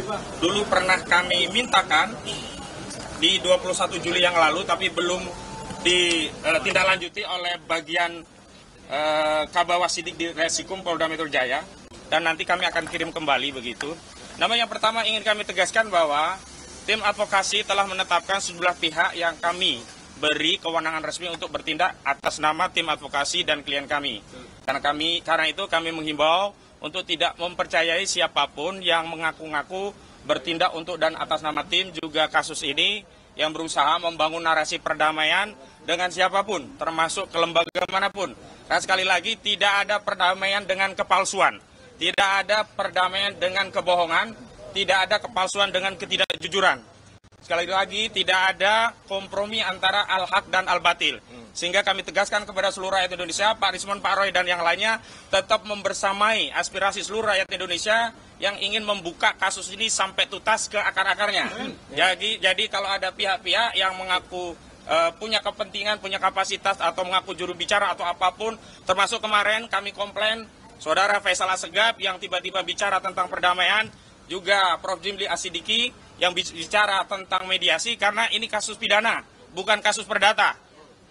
sebenarnya dulu pernah kami mintakan di 21 Juli yang lalu, tapi belum ditindaklanjuti oleh bagian Kabawasidik di Resikum Polda Metro Jaya, dan nanti kami akan kirim kembali begitu. Namun yang pertama ingin kami tegaskan bahwa tim advokasi telah menetapkan sejumlah pihak yang kami beri kewenangan resmi untuk bertindak atas nama tim advokasi dan klien kami. Karena itu kami menghimbau untuk tidak mempercayai siapapun yang mengaku-ngaku bertindak untuk dan atas nama tim juga kasus ini, yang berusaha membangun narasi perdamaian dengan siapapun, termasuk ke lembaga manapun. Dan sekali lagi, tidak ada perdamaian dengan kepalsuan, tidak ada perdamaian dengan kebohongan, tidak ada kepalsuan dengan ketidakjujuran. Sekali lagi, tidak ada kompromi antara al-haq dan al-batil. Sehingga kami tegaskan kepada seluruh rakyat Indonesia, Pak Rismon, Pak Roy, dan yang lainnya tetap membersamai aspirasi seluruh rakyat Indonesia yang ingin membuka kasus ini sampai tuntas ke akar-akarnya. Jadi kalau ada pihak-pihak yang mengaku punya kepentingan, punya kapasitas, atau mengaku juru bicara atau apapun, termasuk kemarin kami komplain Saudara Faisal Assegaf yang tiba-tiba bicara tentang perdamaian, juga Prof. Jimli Asidiki yang bicara tentang mediasi, karena ini kasus pidana, bukan kasus perdata.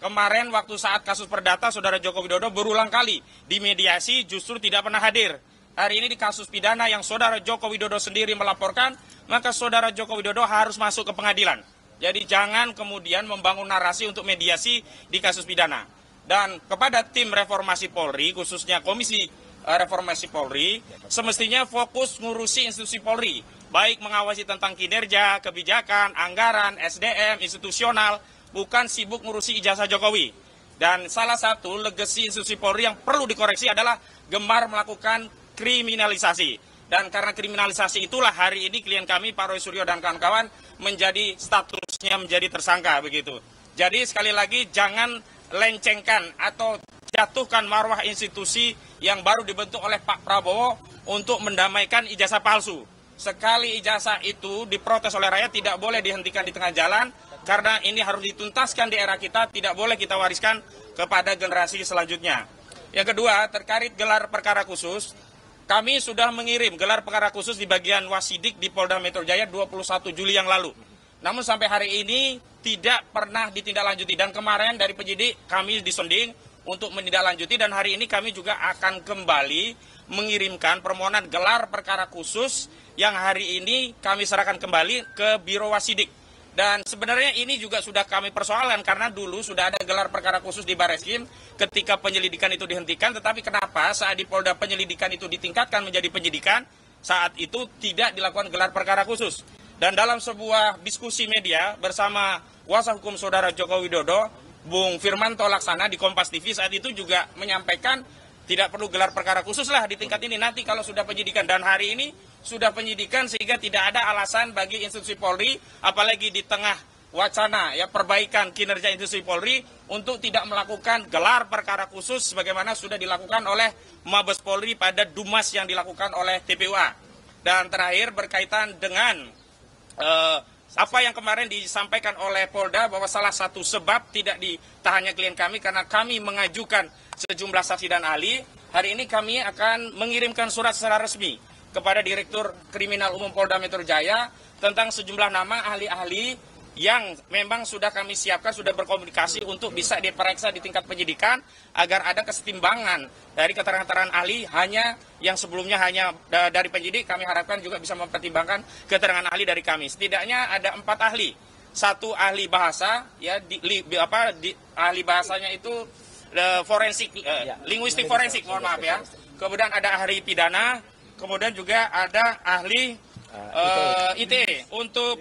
Kemarin waktu saat kasus perdata, Saudara Joko Widodo berulang kali di mediasi justru tidak pernah hadir. Hari ini di kasus pidana yang Saudara Joko Widodo sendiri melaporkan, maka Saudara Joko Widodo harus masuk ke pengadilan. Jadi jangan kemudian membangun narasi untuk mediasi di kasus pidana. Dan kepada tim reformasi Polri, khususnya Komisi Reformasi Polri, semestinya fokus ngurusi institusi Polri, baik mengawasi tentang kinerja, kebijakan, anggaran, SDM, institusional, bukan sibuk ngurusi ijazah Jokowi. Dan salah satu legasi institusi Polri yang perlu dikoreksi adalah gemar melakukan kriminalisasi. Dan karena kriminalisasi itulah hari ini klien kami, Pak Roy Suryo dan kawan-kawan, menjadi statusnya menjadi tersangka begitu. Jadi sekali lagi jangan lencengkan atau jatuhkan marwah institusi yang baru dibentuk oleh Pak Prabowo untuk mendamaikan ijazah palsu. Sekali ijazah itu diprotes oleh rakyat, tidak boleh dihentikan di tengah jalan, karena ini harus dituntaskan di era kita, tidak boleh kita wariskan kepada generasi selanjutnya. Yang kedua, terkait gelar perkara khusus, kami sudah mengirim gelar perkara khusus di bagian Wasidik di Polda Metro Jaya 21 Juli yang lalu. Namun sampai hari ini tidak pernah ditindaklanjuti, dan kemarin dari penyidik kami disonding untuk menindaklanjuti, dan hari ini kami juga akan kembali mengirimkan permohonan gelar perkara khusus yang hari ini kami serahkan kembali ke Biro Wasidik. Dan sebenarnya ini juga sudah kami persoalkan karena dulu sudah ada gelar perkara khusus di Bareskrim ketika penyelidikan itu dihentikan, tetapi kenapa saat di Polda penyelidikan itu ditingkatkan menjadi penyidikan, saat itu tidak dilakukan gelar perkara khusus. Dan dalam sebuah diskusi media bersama kuasa hukum Saudara Joko Widodo, Bung Firmanto Laksana di Kompas TV saat itu juga menyampaikan tidak perlu gelar perkara khusus lah di tingkat ini, nanti kalau sudah penyidikan. Dan hari ini sudah penyidikan sehingga tidak ada alasan bagi institusi Polri, apalagi di tengah wacana ya perbaikan kinerja institusi Polri, untuk tidak melakukan gelar perkara khusus sebagaimana sudah dilakukan oleh Mabes Polri pada Dumas yang dilakukan oleh TPUA. Dan terakhir berkaitan dengan apa yang kemarin disampaikan oleh Polda bahwa salah satu sebab tidak ditahannya klien kami karena kami mengajukan sejumlah saksi dan ahli. Hari ini kami akan mengirimkan surat secara resmi kepada Direktur Kriminal Umum Polda Metro Jaya tentang sejumlah nama ahli-ahli yang memang sudah kami siapkan, sudah berkomunikasi untuk bisa diperiksa di tingkat penyidikan agar ada kesetimbangan dari keterangan ahli, hanya yang sebelumnya hanya dari penyidik, kami harapkan juga bisa mempertimbangkan keterangan ahli dari kami. Setidaknya ada 4 ahli, 1 ahli bahasa, ya ahli bahasanya itu forensik, linguistik forensik, mohon maaf ya. Kemudian ada ahli pidana, kemudian juga ada ahli ITE. Untuk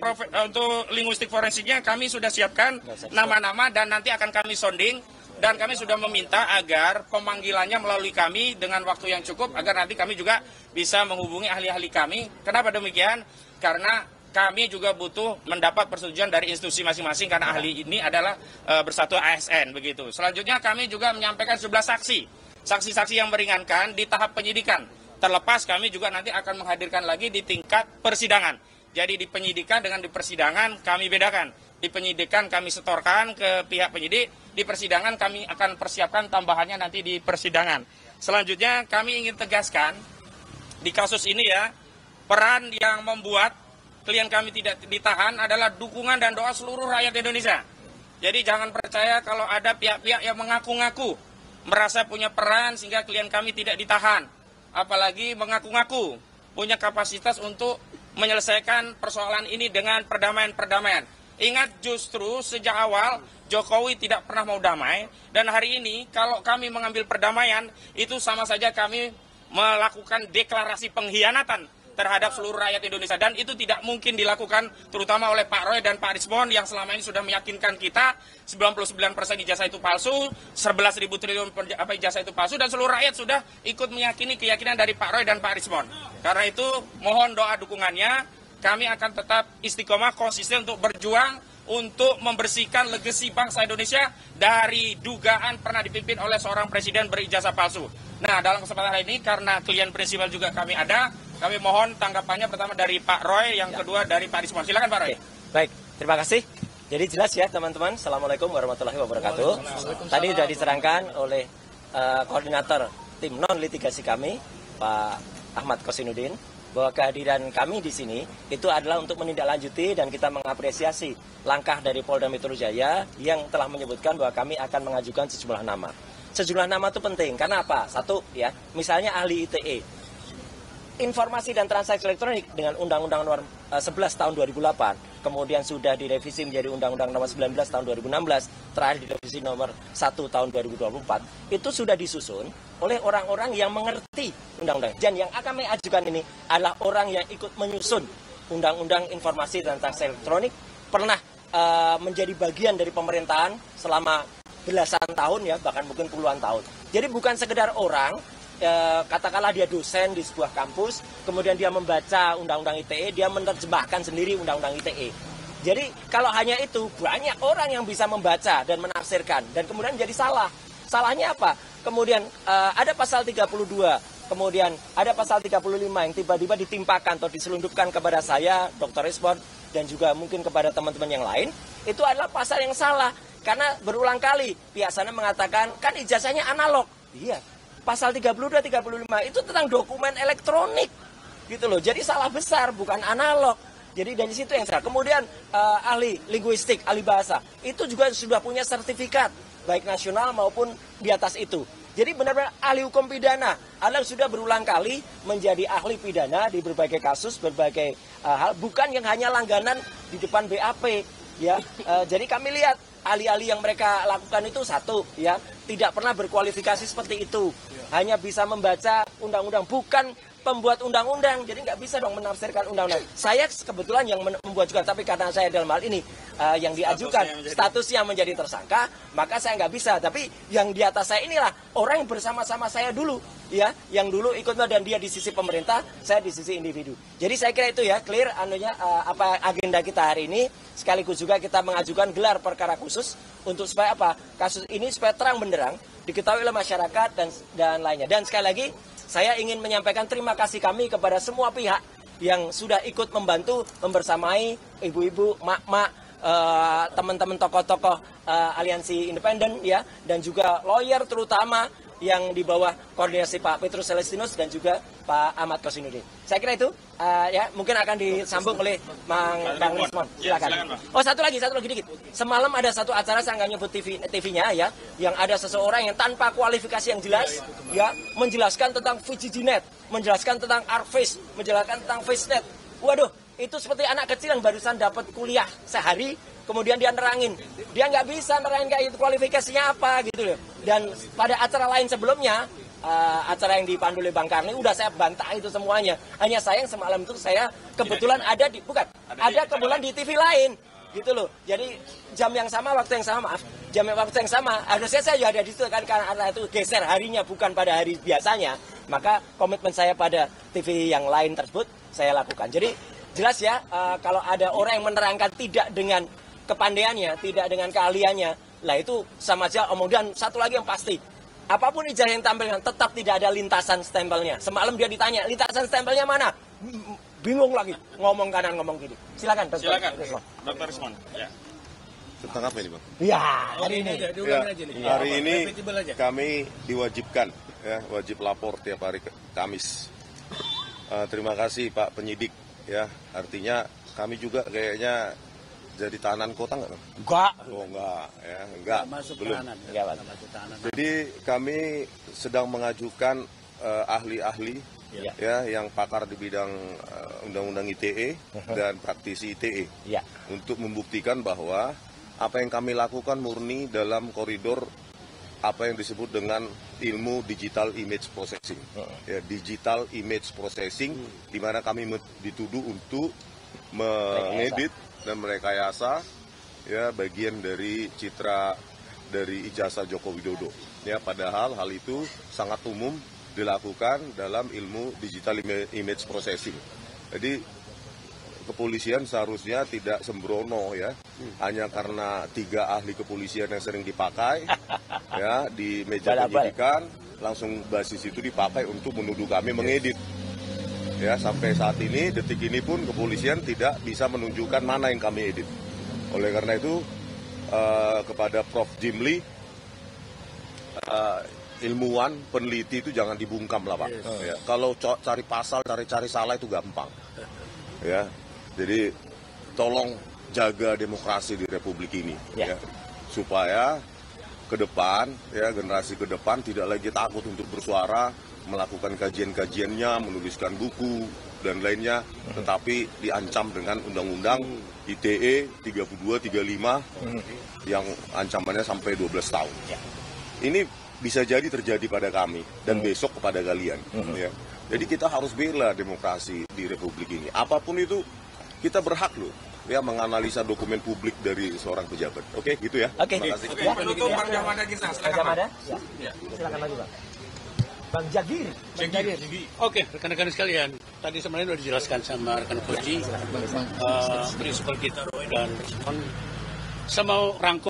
linguistik forensiknya kami sudah siapkan nama-nama dan nanti akan kami sonding, dan kami sudah meminta agar pemanggilannya melalui kami dengan waktu yang cukup agar nanti kami juga bisa menghubungi ahli-ahli kami. Kenapa demikian? Karena kami juga butuh mendapat persetujuan dari institusi masing-masing karena ahli ini adalah bersatu ASN begitu. Selanjutnya kami juga menyampaikan 11 saksi yang meringankan di tahap penyidikan. Terlepas kami juga nanti akan menghadirkan lagi di tingkat persidangan. Jadi di penyidikan dengan di persidangan kami bedakan. Di penyidikan kami setorkan ke pihak penyidik, di persidangan kami akan persiapkan tambahannya nanti di persidangan. Selanjutnya kami ingin tegaskan di kasus ini ya, peran yang membuat klien kami tidak ditahan adalah dukungan dan doa seluruh rakyat Indonesia. Jadi jangan percaya kalau ada pihak-pihak yang mengaku-ngaku merasa punya peran sehingga klien kami tidak ditahan. Apalagi mengaku-ngaku punya kapasitas untuk menyelesaikan persoalan ini dengan perdamaian-perdamaian. Ingat, justru sejak awal Jokowi tidak pernah mau damai, dan hari ini kalau kami mengambil perdamaian itu sama saja kami melakukan deklarasi pengkhianatan terhadap seluruh rakyat Indonesia, dan itu tidak mungkin dilakukan terutama oleh Pak Roy dan Pak Rismon yang selama ini sudah meyakinkan kita 99% ijazah itu palsu, 11.000 triliun ijazah itu palsu, dan seluruh rakyat sudah ikut meyakini keyakinan dari Pak Roy dan Pak Rismon. Karena itu mohon doa dukungannya, kami akan tetap istiqomah konsisten untuk berjuang untuk membersihkan legasi bangsa Indonesia dari dugaan pernah dipimpin oleh seorang presiden berijazah palsu. Nah, dalam kesempatan hari ini karena klien prinsipal juga kami ada, kami mohon tanggapannya pertama dari Pak Roy, yang kedua dari Pak Rismon. Silakan Pak Roy. Oke, baik, terima kasih. Jadi jelas ya teman-teman. Assalamualaikum warahmatullahi wabarakatuh. Tadi sudah diterangkan oleh koordinator tim non litigasi kami, Pak Ahmad Kosinudin, bahwa kehadiran kami di sini itu adalah untuk menindaklanjuti dan kita mengapresiasi langkah dari Polda Metro Jaya yang telah menyebutkan bahwa kami akan mengajukan sejumlah nama. Sejumlah nama itu penting karena apa? Satu ya, misalnya ahli ITE. Informasi dan transaksi elektronik dengan Undang-Undang Nomor 11 tahun 2008, kemudian sudah direvisi menjadi Undang-Undang Nomor 19 tahun 2016, terakhir direvisi Nomor 1 tahun 2024, itu sudah disusun oleh orang-orang yang mengerti undang-undang. Dan yang akan kami ajukan ini adalah orang yang ikut menyusun Undang-Undang Informasi dan Transaksi Elektronik, pernah menjadi bagian dari pemerintahan selama belasan tahun ya, bahkan mungkin puluhan tahun. Jadi bukan sekedar orang, katakanlah dia dosen di sebuah kampus, kemudian dia membaca Undang-Undang ITE, dia menerjemahkan sendiri Undang-Undang ITE. Jadi kalau hanya itu, banyak orang yang bisa membaca dan menafsirkan, dan kemudian jadi salah. Salahnya apa? Kemudian ada pasal 32, kemudian ada pasal 35 yang tiba-tiba ditimpakan atau diselundupkan kepada saya, Dr. Rismon, dan juga mungkin kepada teman-teman yang lain, itu adalah pasal yang salah. Karena berulang kali pihak sana mengatakan, kan ijazahnya analog. Iya. Pasal 32, 35 itu tentang dokumen elektronik gitu loh. Jadi salah besar, bukan analog. Jadi dari situ yang salah. Kemudian ahli linguistik, ahli bahasa, itu juga sudah punya sertifikat baik nasional maupun di atas itu. Jadi benar-benar ahli hukum pidana. Anda sudah berulang kali menjadi ahli pidana di berbagai kasus, berbagai hal, bukan yang hanya langganan di depan BAP ya. Jadi kami lihat ahli-ahli yang mereka lakukan itu satu ya, tidak pernah berkualifikasi seperti itu, hanya bisa membaca undang-undang, bukan pembuat undang-undang, jadi nggak bisa dong menafsirkan undang-undang. Saya kebetulan yang membuat juga, tapi karena saya dalam hal ini yang diajukan statusnya menjadi tersangka, maka saya nggak bisa. Tapi yang di atas saya inilah orang yang bersama-sama saya dulu, ya, yang dulu ikut dan dia di sisi pemerintah, saya di sisi individu. Jadi saya kira itu ya clear anunya apa agenda kita hari ini. Sekaligus juga kita mengajukan gelar perkara khusus untuk supaya apa kasus ini supaya terang benderang diketahui oleh masyarakat dan lainnya. Dan sekali lagi saya ingin menyampaikan terima kasih kami kepada semua pihak yang sudah ikut membantu membersamai ibu-ibu, mak-mak, teman-teman tokoh-tokoh aliansi independen ya, dan juga lawyer terutama yang di bawah koordinasi Pak Petrus Celestinus dan juga Pak Ahmad Kosinudin. Saya kira itu ya mungkin akan disambung oleh Bang Rismon. Silakan. Oh satu lagi dikit. Semalam ada satu acara, saya nggak nyebut TV-nya ya, yang ada seseorang yang tanpa kualifikasi yang jelas ya menjelaskan tentang VGGNet, menjelaskan tentang ArcFace, menjelaskan tentang FaceNet. Waduh, itu seperti anak kecil yang barusan dapat kuliah sehari, kemudian dia nerangin. Dia nggak bisa nerangin kayak itu kualifikasinya apa gitu loh. Dan pada acara lain sebelumnya, acara yang dipandu oleh Bang Karni, udah saya bantah itu semuanya. Hanya sayang semalam itu saya kebetulan ada di, kebetulan di TV lain gitu loh. Jadi jam yang sama, waktu yang sama, waktu yang sama, harusnya saya juga ada di situ kan, karena itu geser harinya bukan pada hari biasanya. Maka komitmen saya pada TV yang lain tersebut saya lakukan. Jadi jelas ya, kalau ada orang yang menerangkan tidak dengan kepandaiannya, tidak dengan keahliannya, lah itu sama aja omong. Dan satu lagi yang pasti, apapun ijazah yang tampilkan tetap tidak ada lintasan stempelnya. Semalam dia ditanya, lintasan stempelnya mana? Bingung lagi, ngomong kanan ngomong kiri. Silakan Dr. Rismon. Ya. Tentang apa ini, Bang? Ya, hari ini. Hari ini kami diwajibkan, ya, wajib lapor tiap hari Kamis. Terima kasih Pak Penyidik. Ya, artinya kami juga kayaknya jadi tahanan kota nggak? Enggak. Oh enggak, ya enggak. Belum. Enggak, Pak. Jadi kami sedang mengajukan ahli-ahli ya yang pakar di bidang undang-undang ITE dan praktisi ITE Ya. untuk membuktikan bahwa apa yang kami lakukan murni dalam koridor apa yang disebut dengan ilmu digital image processing. Ya, digital image processing di mana kami dituduh untuk mengedit dan merekayasa ya bagian dari citra dari ijazah Joko Widodo. Ya, padahal hal itu sangat umum dilakukan dalam ilmu digital image processing. Jadi kepolisian seharusnya tidak sembrono ya, hanya karena 3 ahli kepolisian yang sering dipakai ya di meja penyidikan, langsung basis itu dipakai untuk menuduh kami mengedit. Ya, sampai saat ini, detik ini pun kepolisian tidak bisa menunjukkan mana yang kami edit. Oleh karena itu, kepada Prof. Jimli, ilmuwan, peneliti itu jangan dibungkam lah Pak. Ya, kalau cari pasal, cari salah itu gampang. Ya, jadi tolong jaga demokrasi di Republik ini, ya, supaya ke depan, ya generasi ke depan tidak lagi takut untuk bersuara, melakukan kajian-kajiannya, menuliskan buku dan lainnya, tetapi diancam dengan Undang-Undang ITE 32-35 yang ancamannya sampai 12 tahun. Ini bisa jadi terjadi pada kami dan besok kepada kalian. Ya. Jadi kita harus bela demokrasi di Republik ini. Apapun itu kita berhak loh ya menganalisa dokumen publik dari seorang pejabat. Oke, gitu ya. Oke. Terima kasih. Oke, penutup Bang Jamada Gisna, Bang silakan. Jamada? Ya. Silakan lagi, Bang. Bang Jagir. Oke, rekan-rekan sekalian, tadi sebenarnya sudah dijelaskan sama rekan Koji, prinsipal kita Roy dan saya mau rangkum